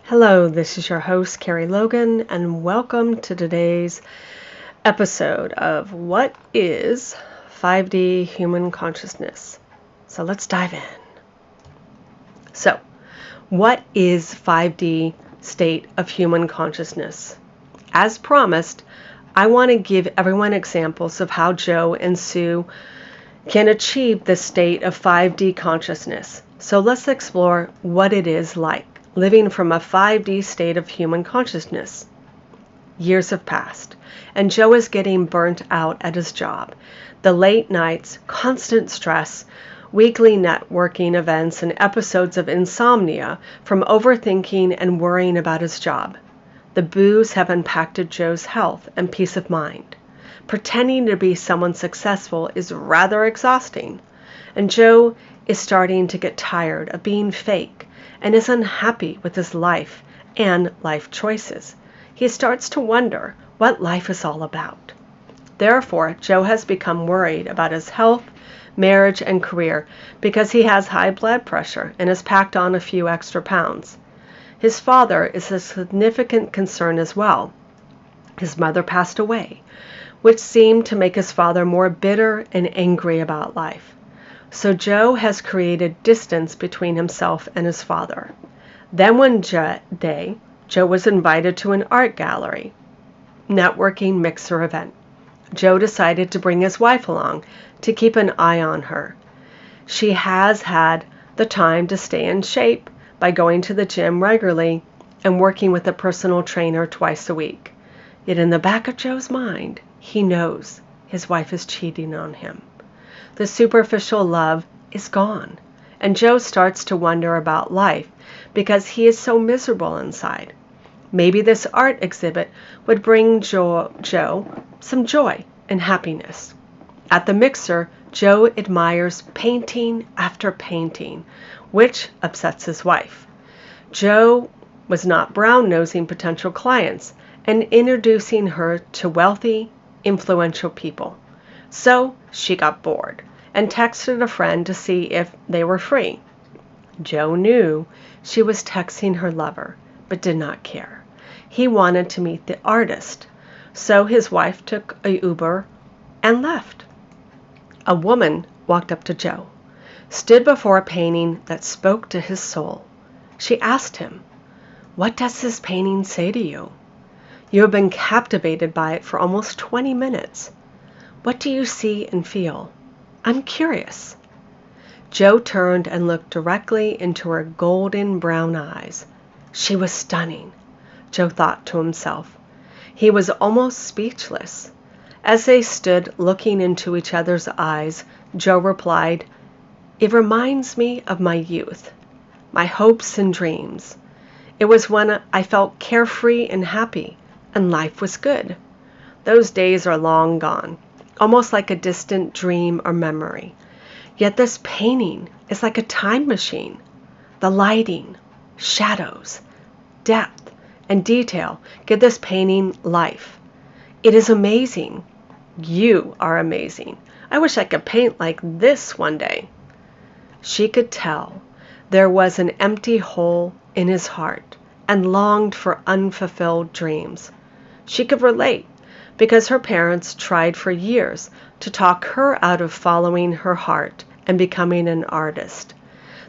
Hello, this is your host, Carrie Logan, and welcome to today's episode of What is 5D Human Consciousness? So let's dive in. So, what is 5D state of human consciousness? As promised, I want to give everyone examples of how Joe and Sue can achieve this state of 5D consciousness. So let's explore what it is like living from a 5D state of human consciousness. Years have passed, and Joe is getting burnt out at his job. The late nights, constant stress, weekly networking events, and episodes of insomnia from overthinking and worrying about his job. The booze have impacted Joe's health and peace of mind. Pretending to be someone successful is rather exhausting, and Joe is starting to get tired of being fake and is unhappy with his life and life choices. He starts to wonder what life is all about. Therefore, Joe has become worried about his health, marriage, and career because he has high blood pressure and has packed on a few extra pounds. His father is a significant concern as well. His mother passed away, which seemed to make his father more bitter and angry about life. So Joe has created distance between himself and his father. Then one day, Joe was invited to an art gallery, networking mixer event. Joe decided to bring his wife along to keep an eye on her. She has had the time to stay in shape by going to the gym regularly and working with a personal trainer twice a week. Yet in the back of Joe's mind, he knows his wife is cheating on him. The superficial love is gone, and Joe starts to wonder about life because he is so miserable inside. Maybe this art exhibit would bring Joe some joy and happiness. At the mixer, Joe admires painting after painting, which upsets his wife. Joe was not brown-nosing potential clients and introducing her to wealthy, influential people. So she got bored and texted a friend to see if they were free. Joe knew she was texting her lover, but did not care. He wanted to meet the artist, so his wife took a Uber and left. A woman walked up to Joe, stood before a painting that spoke to his soul. She asked him, "What does this painting say to you? You have been captivated by it for almost 20 minutes. What do you see and feel? I'm curious." Joe turned and looked directly into her golden brown eyes. She was stunning, Joe thought to himself. He was almost speechless. As they stood looking into each other's eyes, Joe replied, "It reminds me of my youth, my hopes and dreams. It was when I felt carefree and happy, and life was good. Those days are long gone, almost like a distant dream or memory. Yet this painting is like a time machine. The lighting, shadows, depth, and detail give this painting life. It is amazing. You are amazing. I wish I could paint like this one day." She could tell there was an empty hole in his heart and longed for unfulfilled dreams. She could relate because her parents tried for years to talk her out of following her heart and becoming an artist.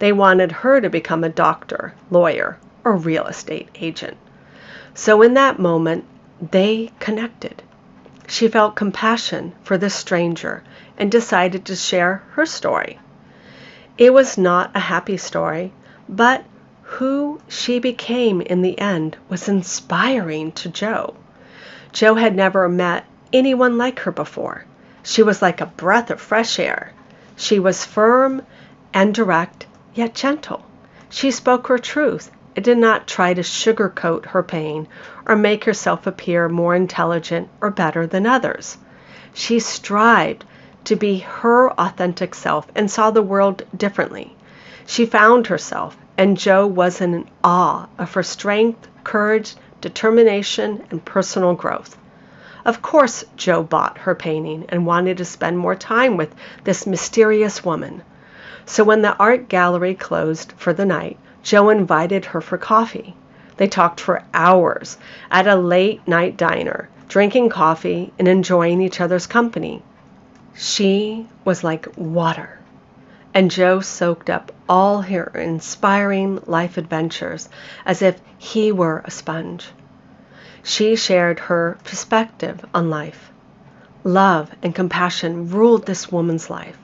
They wanted her to become a doctor, lawyer, or real estate agent. So in that moment, they connected. She felt compassion for this stranger and decided to share her story. It was not a happy story, but who she became in the end was inspiring to Joe. Joe had never met anyone like her before. She was like a breath of fresh air. She was firm and direct, yet gentle. She spoke her truth and did not try to sugarcoat her pain or make herself appear more intelligent or better than others. She strived to be her authentic self and saw the world differently. She found herself, and Joe was in awe of her strength, courage, determination, and personal growth. Of course, Joe bought her painting and wanted to spend more time with this mysterious woman. So when the art gallery closed for the night, Joe invited her for coffee. They talked for hours at a late-night diner, drinking coffee and enjoying each other's company. She was like water, and Joe soaked up all her inspiring life adventures as if he were a sponge. She shared her perspective on life. Love and compassion ruled this woman's life.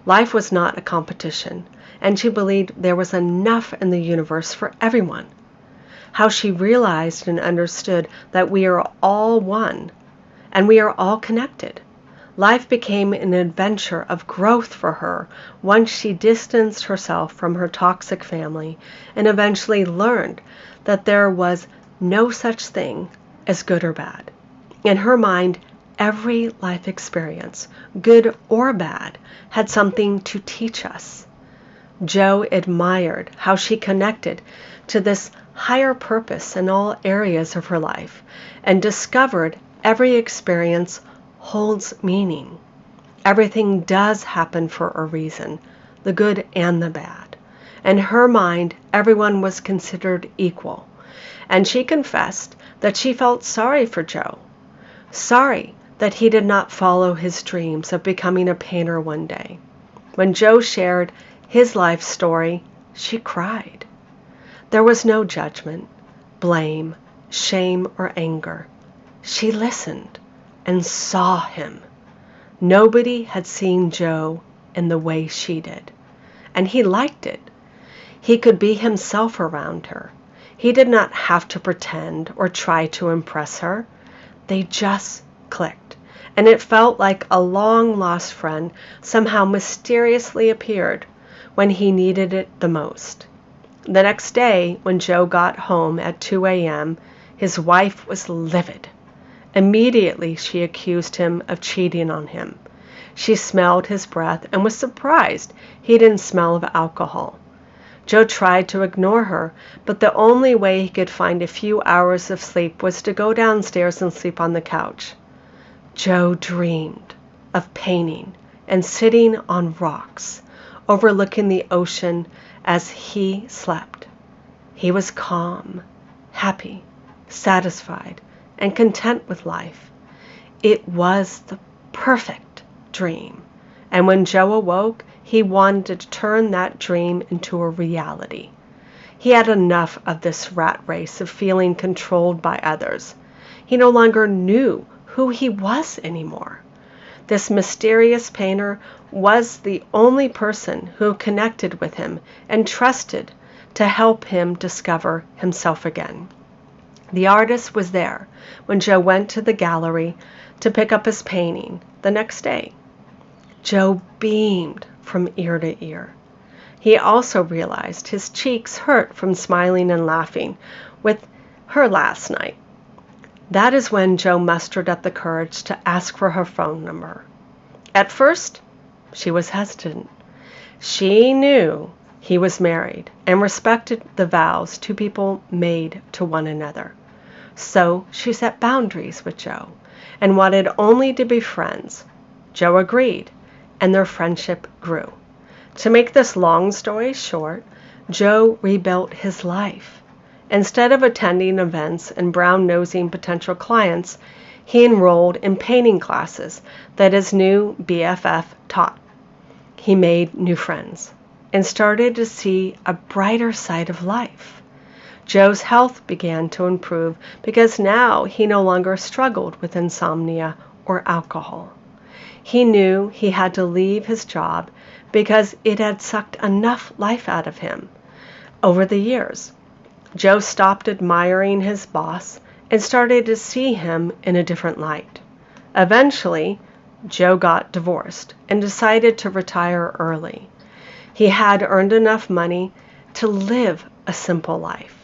Life was not a competition, and she believed there was enough in the universe for everyone. How she realized and understood that we are all one, and we are all connected. Life became an adventure of growth for her once she distanced herself from her toxic family and eventually learned that there was no such thing as good or bad. In her mind, every life experience, good or bad, had something to teach us. Joe admired how she connected to this higher purpose in all areas of her life and discovered every experience holds meaning. Everything does happen for a reason, the good and the bad. In her mind, everyone was considered equal, and she confessed that she felt sorry for Joe. Sorry that he did not follow his dreams of becoming a painter one day. When Joe shared his life story, she cried. There was no judgment, blame, shame, or anger. She listened and saw him. Nobody had seen Joe in the way she did, and he liked it. He could be himself around her. He did not have to pretend or try to impress her. They just clicked, and it felt like a long-lost friend somehow mysteriously appeared when he needed it the most. The next day, when Joe got home at 2 a.m., his wife was livid. Immediately, she accused him of cheating on him. She smelled his breath and was surprised he didn't smell of alcohol. Joe tried to ignore her, but the only way he could find a few hours of sleep was to go downstairs and sleep on the couch. Joe dreamed of painting and sitting on rocks, overlooking the ocean as he slept. He was calm, happy, satisfied, and content with life. It was the perfect dream, and when Joe awoke, he wanted to turn that dream into a reality. He had enough of this rat race of feeling controlled by others. He no longer knew who he was anymore. This mysterious painter was the only person who connected with him and trusted to help him discover himself again. The artist was there when Joe went to the gallery to pick up his painting the next day. Joe beamed from ear to ear. He also realized his cheeks hurt from smiling and laughing with her last night. That is when Joe mustered up the courage to ask for her phone number. At first, she was hesitant. She knew he was married and respected the vows two people made to one another. So she set boundaries with Joe and wanted only to be friends. Joe agreed, and their friendship grew. To make this long story short, Joe rebuilt his life. Instead of attending events and brown-nosing potential clients, he enrolled in painting classes that his new BFF taught. He made new friends and started to see a brighter side of life. Joe's health began to improve because now he no longer struggled with insomnia or alcohol. He knew he had to leave his job because it had sucked enough life out of him. Over the years, Joe stopped admiring his boss and started to see him in a different light. Eventually, Joe got divorced and decided to retire early. He had earned enough money to live a simple life.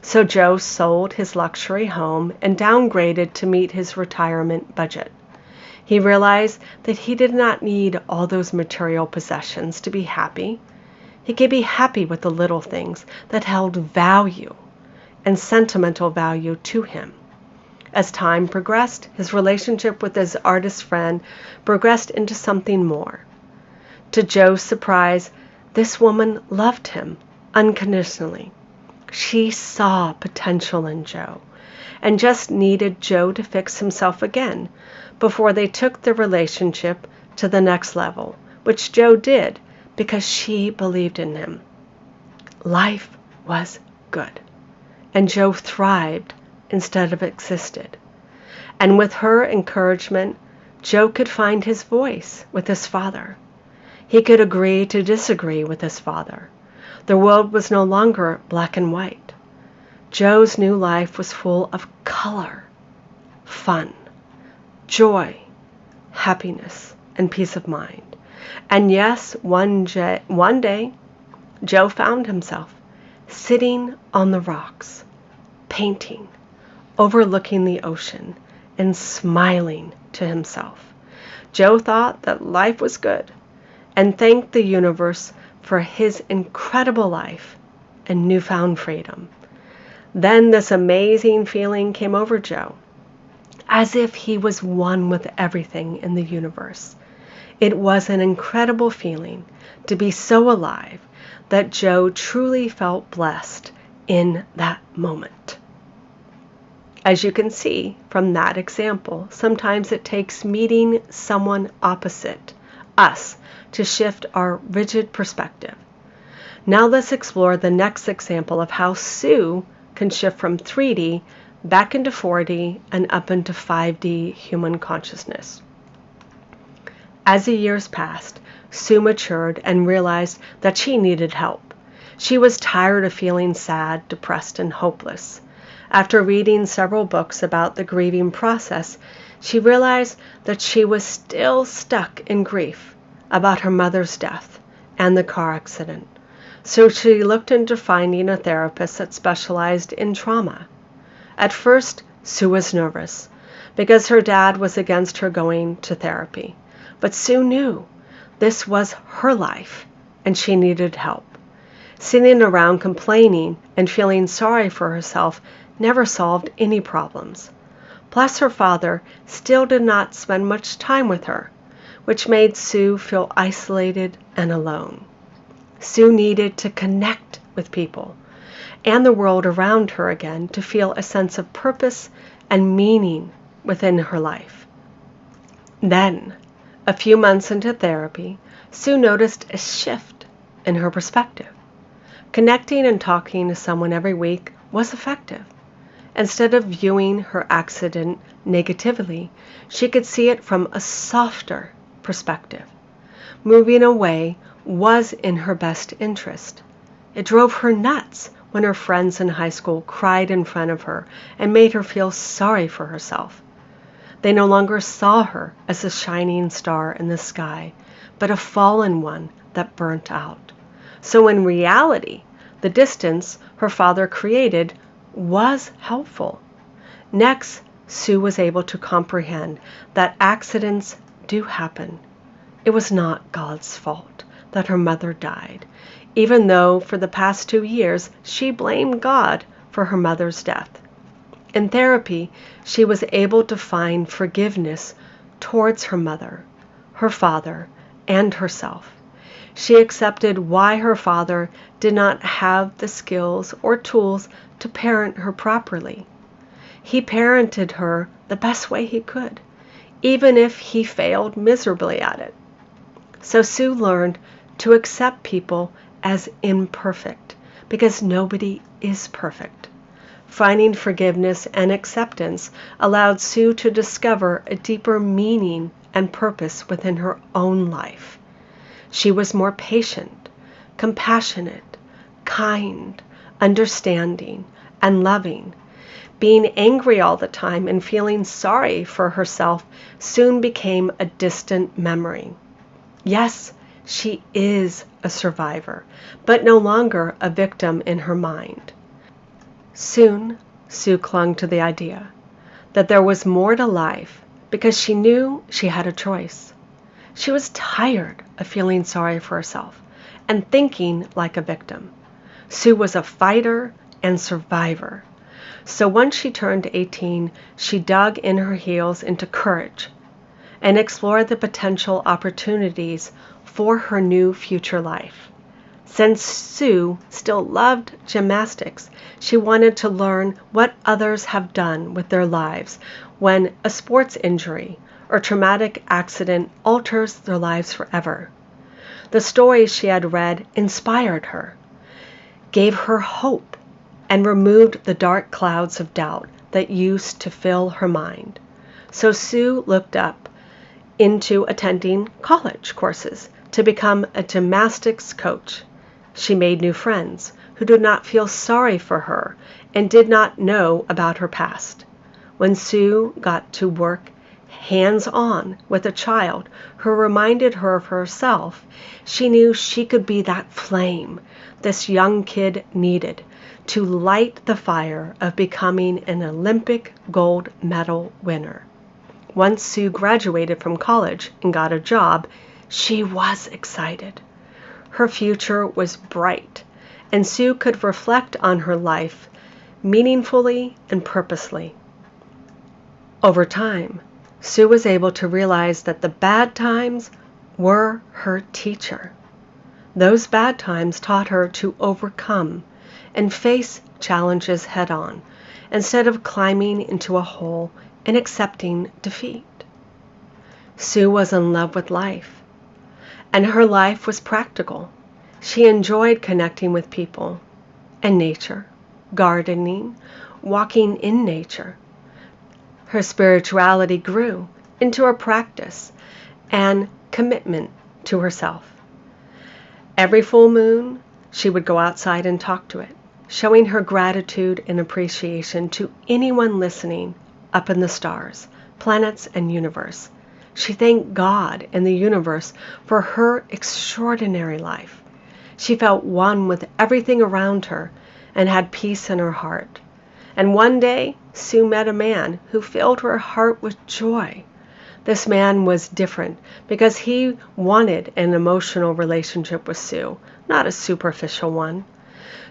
So Joe sold his luxury home and downgraded to meet his retirement budget. He realized that he did not need all those material possessions to be happy. He could be happy with the little things that held value and sentimental value to him. As time progressed, his relationship with his artist friend progressed into something more. To Joe's surprise, this woman loved him unconditionally. She saw potential in Joe and just needed Joe to fix himself again before they took the relationship to the next level, which Joe did because she believed in him. Life was good, and Joe thrived instead of existed. And with her encouragement, Joe could find his voice with his father. He could agree to disagree with his father. The world was no longer black and white. Joe's new life was full of color, fun, joy, happiness, and peace of mind. And yes, one day, Joe found himself sitting on the rocks, painting, overlooking the ocean, and smiling to himself. Joe thought that life was good and thanked the universe for his incredible life and newfound freedom. Then this amazing feeling came over Joe, as if he was one with everything in the universe. It was an incredible feeling to be so alive that Joe truly felt blessed in that moment. As you can see from that example, sometimes it takes meeting someone opposite us to shift our rigid perspective. Now let's explore the next example of how Sue can shift from 3D back into 4D and up into 5D human consciousness. As the years passed, Sue matured and realized that she needed help. She was tired of feeling sad, depressed, and hopeless. After reading several books about the grieving process, she realized that she was still stuck in grief about her mother's death and the car accident. So she looked into finding a therapist that specialized in trauma. At first, Sue was nervous because her dad was against her going to therapy. But Sue knew this was her life and she needed help. Sitting around complaining and feeling sorry for herself never solved any problems. Plus, her father still did not spend much time with her, which made Sue feel isolated and alone. Sue needed to connect with people and the world around her again to feel a sense of purpose and meaning within her life. Then, a few months into therapy, Sue noticed a shift in her perspective. Connecting and talking to someone every week was effective. Instead of viewing her accident negatively, she could see it from a softer perspective. Moving away was in her best interest. It drove her nuts when her friends in high school cried in front of her and made her feel sorry for herself. They no longer saw her as a shining star in the sky, but a fallen one that burnt out. So in reality, the distance her father created was helpful. Next, Sue was able to comprehend that accidents do happen. It was not God's fault that her mother died, even though for the past 2 years she blamed God for her mother's death. In therapy, she was able to find forgiveness towards her mother, her father, and herself. She accepted why her father did not have the skills or tools to parent her properly. He parented her the best way he could, even if he failed miserably at it. So Sue learned to accept people as imperfect, because nobody is perfect. Finding forgiveness and acceptance allowed Sue to discover a deeper meaning and purpose within her own life. She was more patient, compassionate, kind, understanding, and loving. Being angry all the time and feeling sorry for herself soon became a distant memory. Yes, she is a survivor, but no longer a victim in her mind. Soon, Sue clung to the idea that there was more to life because she knew she had a choice. She was tired of feeling sorry for herself and thinking like a victim. Sue was a fighter and survivor. So once she turned 18, she dug in her heels into courage and explored the potential opportunities for her new future life. Since Sue still loved gymnastics, she wanted to learn what others have done with their lives when a sports injury or traumatic accident alters their lives forever. The stories she had read inspired her, gave her hope, and removed the dark clouds of doubt that used to fill her mind. So Sue looked up into attending college courses to become a gymnastics coach. She made new friends who did not feel sorry for her and did not know about her past. When Sue got to work hands-on with a child who reminded her of herself, she knew she could be that flame this young kid needed to light the fire of becoming an Olympic gold medal winner. Once Sue graduated from college and got a job, she was excited. Her future was bright, and Sue could reflect on her life meaningfully and purposely. Over time, Sue was able to realize that the bad times were her teacher. Those bad times taught her to overcome and face challenges head-on, instead of climbing into a hole and accepting defeat. Sue was in love with life, and her life was practical. She enjoyed connecting with people and nature, gardening, walking in nature. Her spirituality grew into a practice and commitment to herself. Every full moon, she would go outside and talk to it, showing her gratitude and appreciation to anyone listening up in the stars, planets, and universe. She thanked God and the universe for her extraordinary life. She felt one with everything around her and had peace in her heart. And one day, Sue met a man who filled her heart with joy. This man was different because he wanted an emotional relationship with Sue, not a superficial one.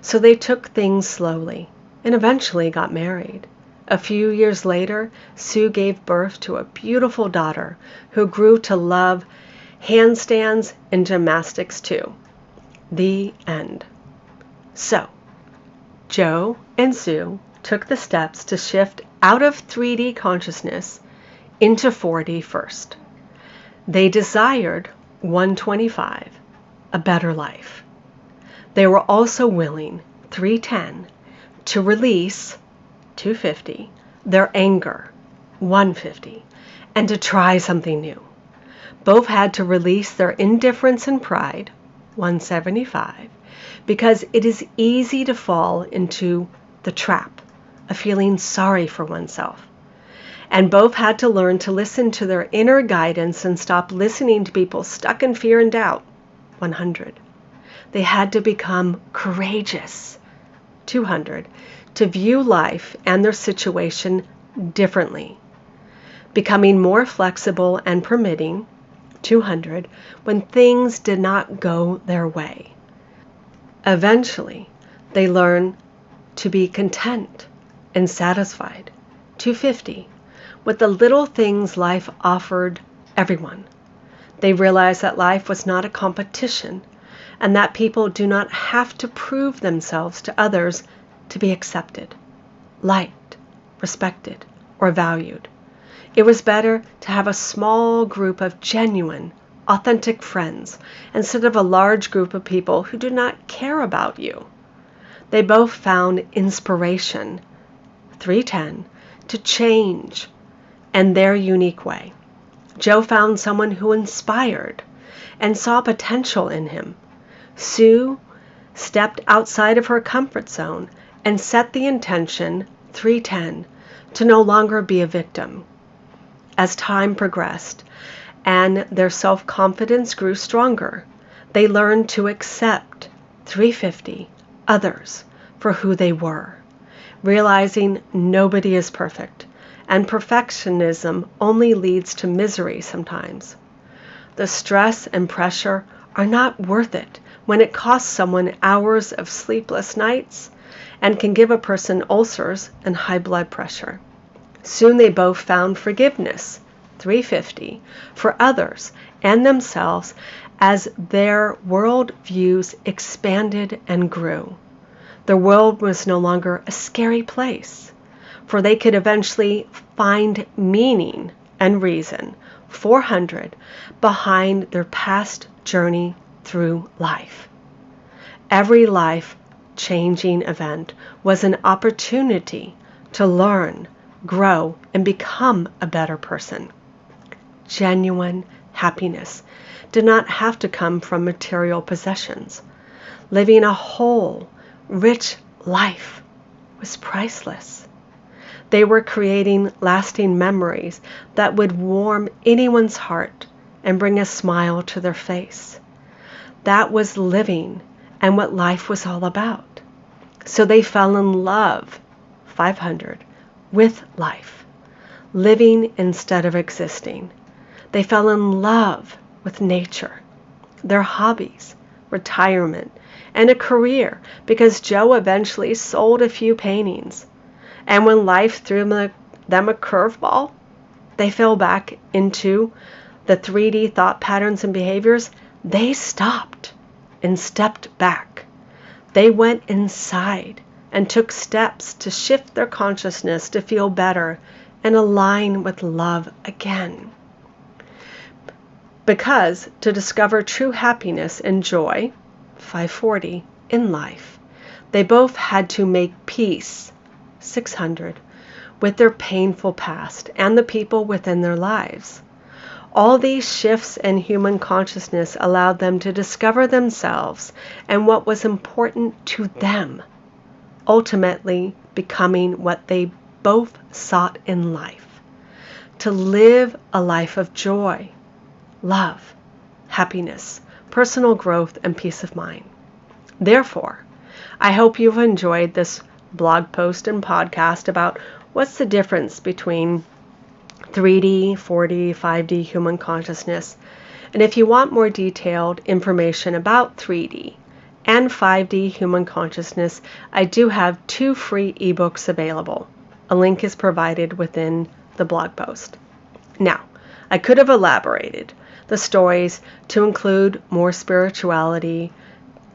So they took things slowly and eventually got married. A few years later, Sue gave birth to a beautiful daughter who grew to love handstands and gymnastics too. The end. So, Joe and Sue took the steps to shift out of 3D consciousness into 4D first. They desired 125, a better life. They were also willing, 310, to release 250, their anger, 150, and to try something new. Both had to release their indifference and pride, 175, because it is easy to fall into the trap of feeling sorry for oneself. And both had to learn to listen to their inner guidance and stop listening to people stuck in fear and doubt, 100. They had to become courageous, 200, to view life and their situation differently, becoming more flexible and permitting, 200, when things did not go their way. Eventually, they learn to be content and satisfied, 250, with the little things life offered everyone. They realized that life was not a competition and that people do not have to prove themselves to others to be accepted, liked, respected, or valued. It was better to have a small group of genuine, authentic friends instead of a large group of people who do not care about you. They both found inspiration, 310, to change in their unique way. Joe found someone who inspired and saw potential in him. Sue stepped outside of her comfort zone and set the intention, 310, to no longer be a victim. As time progressed and their self-confidence grew stronger, they learned to accept, 350, others for who they were, realizing nobody is perfect, and perfectionism only leads to misery sometimes. The stress and pressure are not worth it when it costs someone hours of sleepless nights and can give a person ulcers and high blood pressure. Soon they both found forgiveness, 350, for others and themselves as their world views expanded and grew. The world was no longer a scary place, for they could eventually find meaning and reason, 400, behind their past journey through life. Every life-changing event was an opportunity to learn, grow, and become a better person. Genuine happiness did not have to come from material possessions. Living a whole, rich life was priceless. They were creating lasting memories that would warm anyone's heart and bring a smile to their face. That was living and what life was all about. So they fell in love, 500, with life, living instead of existing. They fell in love with nature, their hobbies, retirement, and a career, because Joe eventually sold a few paintings. And when life threw them a curveball, they fell back into the 3D thought patterns and behaviors. They stopped and stepped back. They went inside and took steps to shift their consciousness to feel better and align with love again. Because to discover true happiness and joy, 540, in life, they both had to make peace, 600, with their painful past and the people within their lives. All these shifts in human consciousness allowed them to discover themselves and what was important to them, ultimately becoming what they both sought in life: to live a life of joy, love, happiness, personal growth, and peace of mind. Therefore, I hope you've enjoyed this blog post and podcast about what's the difference between 3D, 4D, 5D human consciousness. And if you want more detailed information about 3D and 5D human consciousness, I do have 2 free ebooks available. A link is provided within the blog post. Now, I could have elaborated the stories to include more spirituality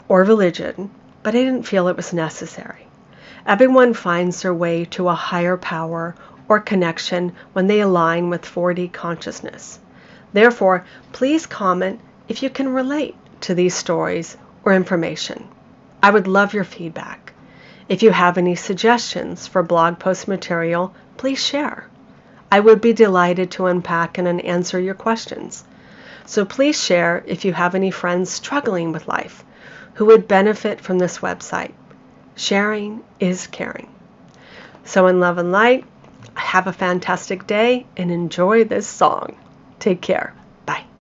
or religion, but I didn't feel it was necessary. Everyone finds their way to a higher power or connection when they align with 4D consciousness. Therefore, please comment if you can relate to these stories or information. I would love your feedback. If you have any suggestions for blog post material, please share. I would be delighted to unpack and answer your questions. So please share if you have any friends struggling with life who would benefit from this website. Sharing is caring. So in love and light, have a fantastic day and enjoy this song. Take care. Bye.